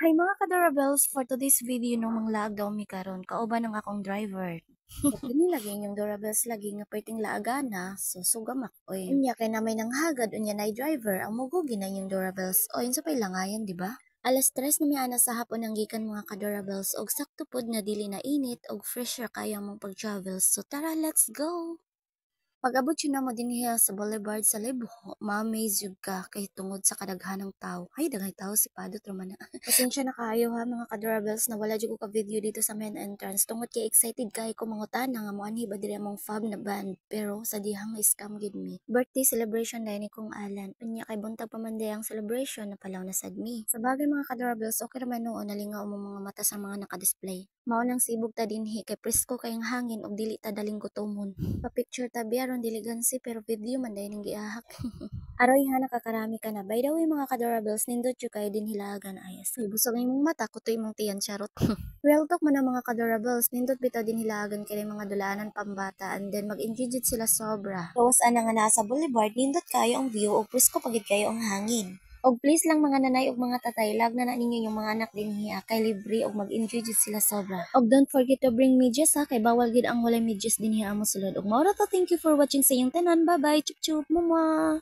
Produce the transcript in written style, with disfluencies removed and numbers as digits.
Hi mga ka-Durables, for today's video nung manglaag daw mi karon kauban ng akong driver. Kini lagi yung Durables lagi nga perting laagana, so sugamak oy. Unya kay namay nang hagad unya nay driver ang mugugi na yung Durables o yun sa pailangayan, di ba? Alas 3 na miana sa hapon ang gikan mga ka-Durables og sakto pod na dili na init og fresher kaya mong pag-travel. So tara, let's go! Pag-abot yun na mo dinhiya sa Boulevard sa Libo, ma-amaze yun ka kay tungod sa kadaghanang tao. Ay, daghay tao si Padot Romana. Pasensya na kaayo ha mga ka-durables na wala jud ko ka video dito sa main entrance. Tungod kay excited kay ko mangutana nga moanhi ba diri among fab na band, pero sa dihang scam gid mi. Birthday celebration dahil ni kong Alan. Unya kay buntag pa man ang celebration na palaw na sad mi. Sa bagay mga ka-durables, okay ra man noon nalingaw mo mga mata sa mga naka-display. Mao nang sibog ta dinhi kay presko kayong hangin og dili ta daling gutomon. Pa-picture ta biyaron diligansi pero video man dahil ning giahak. Aroy ha, nakakarami ka na. By the way mga ka-durables, nindot yung kayo din hilagan ayas. Ay, busog na imong mata, kutoy mong tiyan, charot. Real talk man ang mga ka-durables, nindot bitaw din hilagan kay mga dulaanan pambata and then mag-enjoy jud sila sobra. Tapos ana nga nasa boulevard, nindot kayo ang view og presko pagid kayo ang hangin. Og please lang mga nanay og mga tatay, lag na ninyo yung mga anak dinhi kay libre og mag-enjoy jud sila sobra. Og don't forget to bring medyas ha, kay bawal gid ang walay medyas dinhi amo sulod. Og mao ra to, thank you for watching sa inyong tanan. Bye bye, chup chup, mama.